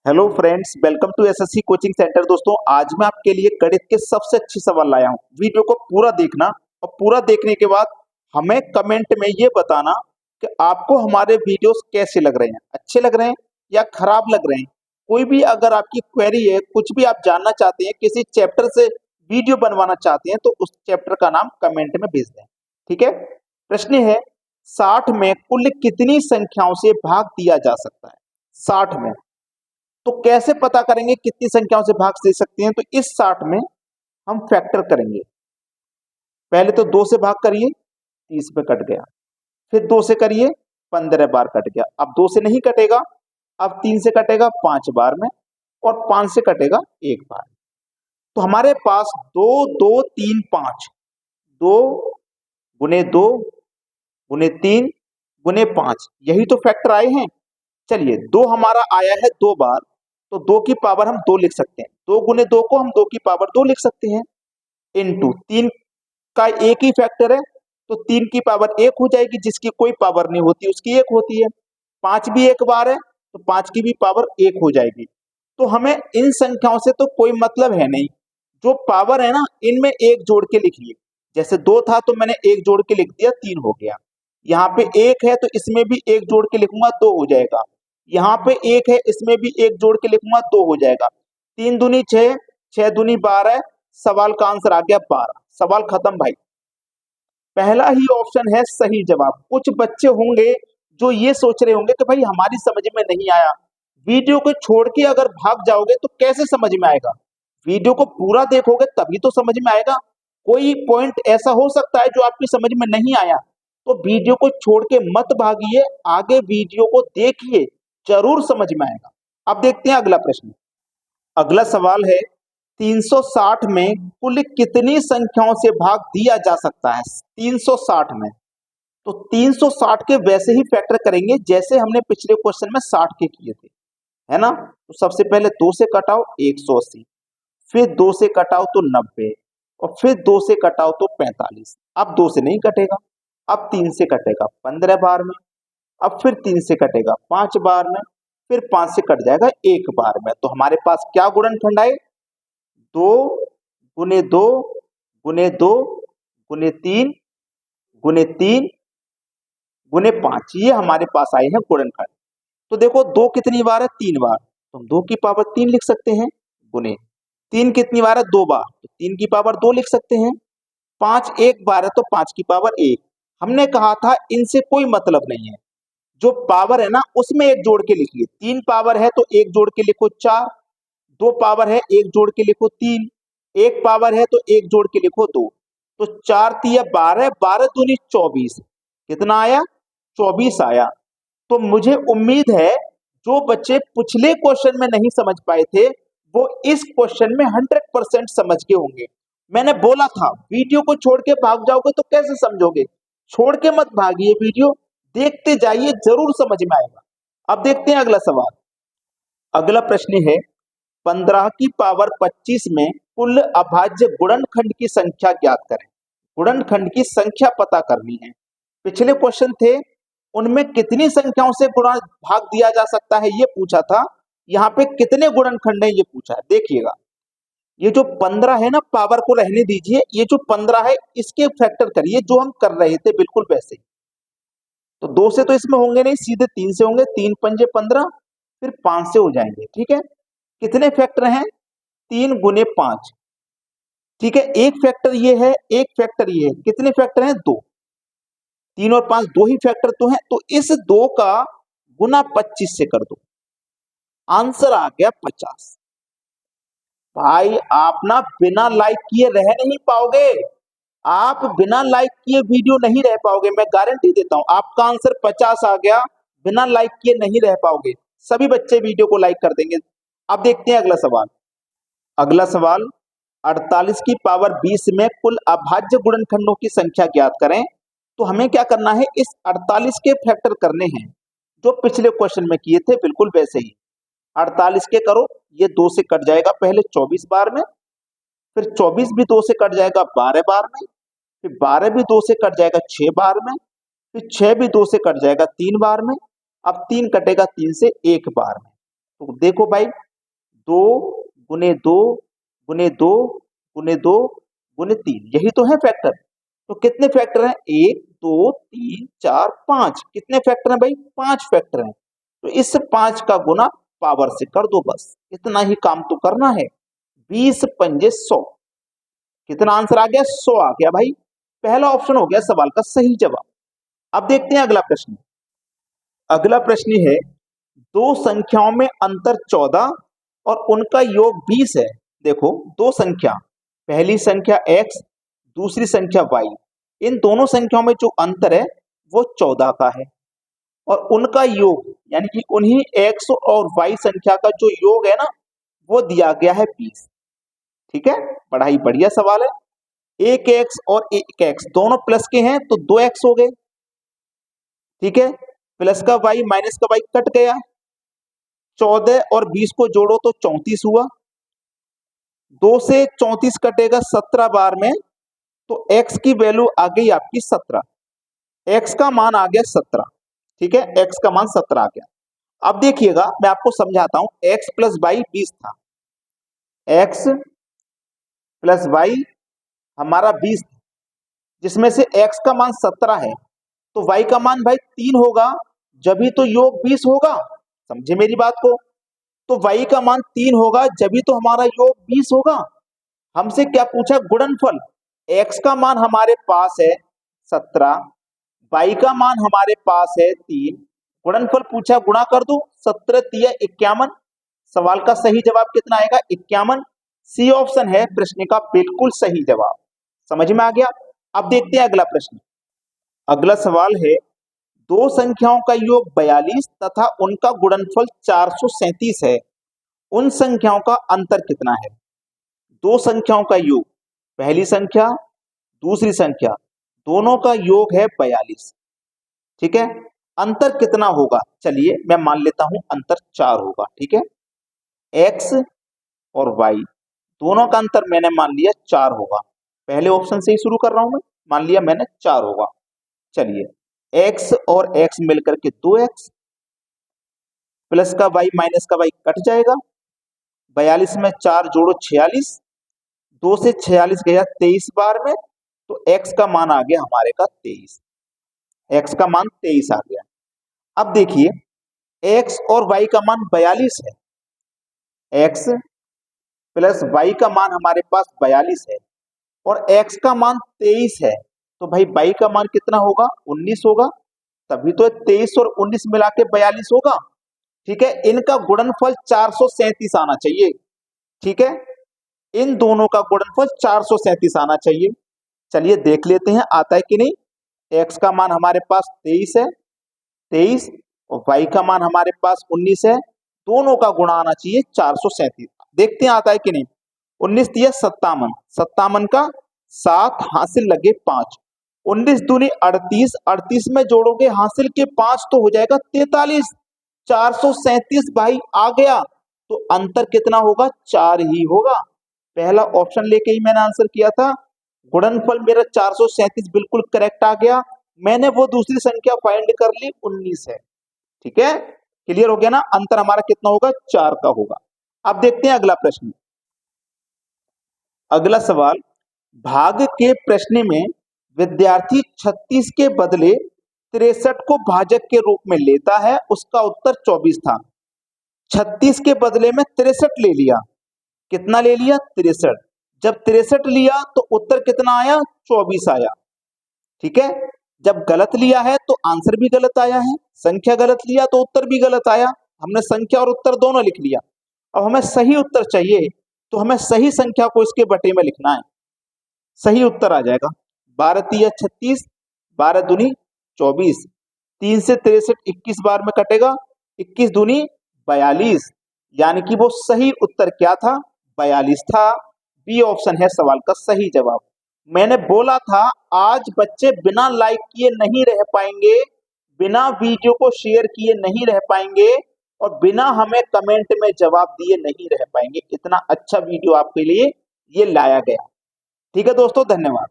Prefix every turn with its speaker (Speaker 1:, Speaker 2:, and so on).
Speaker 1: Hello friends, welcome to SSC coaching centre. दोस्तों, आज मैं आपके लिए गणित के सबसे अच्छे सवाल लाया हूं। वीडियो को पूरा देखना और पूरा देखने के बाद हमें कमेंट में ये बताना कि आपको हमारे वीडियोस कैसे लग रहे हैं, अच्छे लग रहे हैं या खराब लग रहे हैं। कोई भी अगर आपकी क्वेरी है, कुछ भी आप जानना चाहते हैं, किसी चैप्टर से वीडियो बनवाना चाहते हैं, तो उस चैप्टर का नाम कमेंट में भेज दें। ठीक है। प्रश्न है, 60 में कुल कितनी संख्याओं से भाग दिया जा सकता है? 60 में तो कैसे पता करेंगे कितनी संख्याओं से भाग दे सकते हैं? तो इस 60 में हम फैक्टर करेंगे। पहले तो 2 से भाग करिए, 30 पे कट गया। फिर 2 से करिए, 15 बार कट गया। अब 2 से नहीं कटेगा, अब 3 से कटेगा 5 बार में, और 5 से कटेगा 1 बार। तो हमारे पास 2 2 3 5, 2 गुने 2 गुने 3 गुने 5, यही तो फैक्टर आए हैं। चलिए, 2 हमारा आया है 2 बार, तो 2 की पावर हम 2 लिख सकते हैं। 2 गुने 2 को हम 2 की पावर 2 लिख सकते हैं। इनटू 3 का एक ही फैक्टर है, तो 3 की पावर 1 हो जाएगी, जिसकी कोई पावर नहीं होती उसकी 1 होती है। 5 भी एक बार है, तो 5 की भी पावर 1 हो जाएगी। तो हमें इन संख्याओं से तो कोई मतलब है नहीं। जो पावर है ना, इनमें 1 जोड़ के लिखिए। जैसे 2 था तो मैंने 1 जोड़ के लिख दिया, 3 हो गया। यहाँ पे 1 है तो इसमें भी 1 जोड़ के लिखूंगा, 2 हो जाएगा। यहाँ पे 1 है, इसमें भी 1 जोड़ के लिखूंगा, 2 हो जाएगा। 3 दूनी 6, 6 दूनी 12, सवाल का आंसर आ गया 12। सवाल खत्म भाई। पहला ही ऑप्शन है सही जवाब। कुछ बच्चे होंगे जो ये सोच रहे होंगे कि भाई हमारी समझ में नहीं आया, वीडियो को छोड़ के अगर भाग जाओगे तो कैसे समझ में आएगा? वीडियो को पूरा देखोगे तभी तो समझ में आएगा। कोई पॉइंट ऐसा हो सकता है जो आपकी समझ में नहीं आया, तो वीडियो को छोड़ के मत भागिए, आगे वीडियो को देखिए, जरूर समझ में आएगा। अब देखते हैं अगला प्रश्न। अगला सवाल है, 360 में कुल कितनी संख्याओं से भाग दिया जा सकता है? 360 में तो 360 के वैसे ही फैक्टर करेंगे जैसे हमने पिछले क्वेश्चन में 60 के किए थे, है ना? तो सबसे पहले 2 से कटाओ 180, फिर 2 से कटाओ तो 90, और फिर 2 से कटाओ तो 45। अब 2 से नहीं कटेगा, अब 3 से कटेगा 15 बार में, अब फिर 3 से कटेगा 5 बार में, फिर 5 से कट जाएगा 1 बार में। तो हमारे पास क्या गुणनखंड आए? 2 गुने 2 गुने 2 गुने 3 गुने 3 गुने 5, ये हमारे पास आए हैं गुणनखंड। तो देखो, 2 कितनी बार है? 3 बार, तो हम 2 की पावर 3 लिख सकते हैं। गुने 3 कितनी बार है? 2 बार, तो 3 की पावर 2 लिख सकते हैं। 5 एक बार है तो 5 की पावर 1। हमने कहा था इनसे कोई मतलब नहीं है। जो पावर है ना, उसमें 1 जोड़ के लिखिए। 3 पावर है तो 1 जोड़ के लिखो 4, 2 पावर है 1 जोड़ के लिखो 3, 1 पावर है तो 1 जोड़ के लिखो 2। तो 4 तिया 12, 12 दूनी 24। कितना आया? 24 आया। तो मुझे उम्मीद है जो बच्चे पिछले क्वेश्चन में नहीं समझ पाए थे, वो इस क्वेश्चन में 100% समझ के होंगे। मैंने बोला था वीडियो को छोड़ के भाग जाओगे तो कैसे समझोगे? छोड़ के मत भागिए, वीडियो देखते जाइए, जरूर समझ में आएगा। अब देखते हैं अगला सवाल। अगला प्रश्न है, 15 की पावर 25 में कुल अभाज्य गुणनखंड की संख्या ज्ञात करें। गुणनखंड की संख्या पता करनी है। पिछले क्वेश्चन थे, उनमें कितनी संख्याओं से गुणा भाग दिया जा सकता है ये पूछा था। यहाँ पे कितने गुणनखंड है ये पूछा है। देखिएगा, ये जो 15 है ना, पावर को रहने दीजिए, ये जो 15 है इसके फैक्टर करिए जो हम कर रहे थे, बिल्कुल वैसे ही। तो 2 से तो इसमें होंगे नहीं, सीधे 3 से होंगे। 3 पंजे 15, फिर 5 से हो जाएंगे। ठीक है। कितने फैक्टर हैं? 3 गुने 5। ठीक है, एक फैक्टर ये है, एक फैक्टर ये है। कितने फैक्टर हैं? 2। 3 और 5 दो ही फैक्टर तो हैं, तो इस 2 का गुना 25 से कर दो, आंसर आ गया 50। भाई आप ना बिना लाइक किए रह नहीं पाओगे। आप बिना लाइक किए वीडियो नहीं रह पाओगे, मैं गारंटी देता हूं। आपका आंसर 50 आ गया, बिना लाइक किए नहीं रह पाओगे। सभी बच्चे वीडियो को लाइक कर देंगे। अब देखते हैं अगला सवाल। अगला सवाल, 48 की पावर 20 में कुल अभाज्य गुणनखंडों की संख्या ज्ञात करें। तो हमें क्या करना है? इस 48 के फैक्टर करने हैं जो पिछले क्वेश्चन में किए थे, बिल्कुल वैसे ही। 48 के करो, ये 2 से कट जाएगा पहले 24 बार में, फिर 24 भी 2 से कट जाएगा 12 बार में, फिर 12 भी 2 से कट जाएगा 6 बार में, फिर 6 भी 2 से कट जाएगा 3 बार में। अब 3 कटेगा 3 से 1 बार में। तो देखो भाई, 2 गुने 2 यही तो है फैक्टर। तो कितने फैक्टर हैं? 1 2 3 4 5। कितने फैक्टर हैं भाई? 5 फैक्टर हैं। तो इस 5 का गुना पावर से कर दो, बस इतना ही काम तो करना है। 20 पंजे 100। कितना आंसर आ गया? 100 आ गया भाई। पहला ऑप्शन हो गया सवाल का सही जवाब। अब देखते हैं अगला प्रश्न। अगला प्रश्न है, दो संख्याओं में अंतर 14 और उनका योग 20 है। देखो, दो संख्या, पहली संख्या x, दूसरी संख्या y, इन दोनों संख्याओं में जो अंतर है वो 14 का है और उनका योग यानी कि उन्हीं x और y संख्या का जो योग है ना, वो दिया गया है 20। ठीक है, बड़ा ही बढ़िया सवाल है। एक x और एक x दोनों प्लस के हैं तो 2x हो गए। ठीक है, प्लस का y माइनस का y कट गया। 14 और 20 को जोड़ो तो 34 हुआ। 2 से 34 कटेगा 17 बार में, तो x की वैल्यू आ गई आपकी 17। x का मान आ गया 17। ठीक है, x का मान 17 आ गया। अब देखिएगा, मैं आपको समझाता हूं। x प्लस वाई 20 था, x प्लस वाई हमारा 20 था, जिसमें से x का मान 17 है, तो y का मान भाई 3 होगा, जब ही तो योग 20 होगा। समझे मेरी बात को? तो y का मान 3 होगा जब ही तो हमारा योग 20 होगा। हमसे क्या पूछा? गुणनफल। x का मान हमारे पास है 17, y का मान हमारे पास है 3। गुणनफल पूछा, गुणा कर दो। 17 तिया 51। सवाल का सही जवाब कितना आएगा? 51। सी ऑप्शन है प्रश्न का बिल्कुल सही जवाब। समझ में आ गया? अब देखते हैं अगला प्रश्न। अगला सवाल है, दो संख्याओं का योग 42 तथा उनका गुणनफल 437 है। उन संख्याओं का अंतर कितना है? दो संख्याओं का योग, पहली संख्या दूसरी संख्या, दोनों का योग है 42। ठीक है, अंतर कितना होगा? चलिए मैं मान लेता हूं अंतर 4 होगा। ठीक है, x और y दोनों का अंतर मैंने मान लिया 4 होगा। पहले ऑप्शन से ही शुरू कर रहा हूं मैं, मान लिया मैंने 4 होगा। चलिए, x और x मिलकर के 2x, प्लस का y माइनस का y कट जाएगा। 42 में 4 जोड़ो 46, 2 से 46 गया 23 बार में, तो x का मान आ गया हमारे का 23। x का मान 23 आ गया। अब देखिए, x और y का मान 42 है, x प्लस y का मान हमारे पास 42 है और x का मान 23 है, तो भाई y का मान कितना होगा? 19 होगा। तभी तो 23 और 19 मिला के 42 होगा। ठीक है, इनका गुणनफल 437 आना चाहिए। ठीक है, इन दोनों का गुणनफल 437 आना चाहिए। चलिए देख लेते हैं आता है कि नहीं। x का मान हमारे पास 23 है, 23, और y का मान हमारे पास 19 है। दोनों का गुणा आना चाहिए 437। देखते हैं आता है कि नहीं। 19 दिया 57, 57 का 7 हासिल लगे 5, 19 दूनी 38, 38 में जोड़ोगे हासिल के 5 तो हो जाएगा 43। 437 भाई आ गया, तो अंतर कितना होगा? 4 ही होगा। पहला ऑप्शन लेके ही मैंने आंसर किया था। गुणनफल मेरा 437 बिल्कुल करेक्ट आ गया। मैंने वो दूसरी संख्या फाइंड कर ली, 19 है। ठीक है, क्लियर हो गया ना? अंतर हमारा कितना होगा? 4 का होगा। अब देखते हैं अगला प्रश्न। अगला सवाल, भाग के प्रश्न में विद्यार्थी 36 के बदले 63 को भाजक के रूप में लेता है, उसका उत्तर 24 था। 36 के बदले में 63 ले लिया। कितना ले लिया? 63। जब 63 लिया तो उत्तर कितना आया? 24 आया। ठीक है, जब गलत लिया है तो आंसर भी गलत आया है, संख्या गलत लिया तो उत्तर भी गलत आया। हमने संख्या और उत्तर दोनों लिख लिया। अब हमें सही उत्तर चाहिए, तो हमें सही संख्या को इसके बटे में लिखना है। सही उत्तर आ जाएगा 12 तिया 36, 12 दूनी 24, 3 से 63 21 बार में कटेगा, 21 दूनी 42, यानी कि वो सही उत्तर क्या था? 42 था। बी ऑप्शन है सवाल का सही जवाब। मैंने बोला था आज बच्चे बिना लाइक किए नहीं रह पाएंगे, बिना वीडियो को शेयर किए नहीं रह पाएंगे और बिना हमें कमेंट में जवाब दिए नहीं रह पाएंगे। इतना अच्छा वीडियो आपके लिए ये लाया गया। ठीक है दोस्तों, धन्यवाद।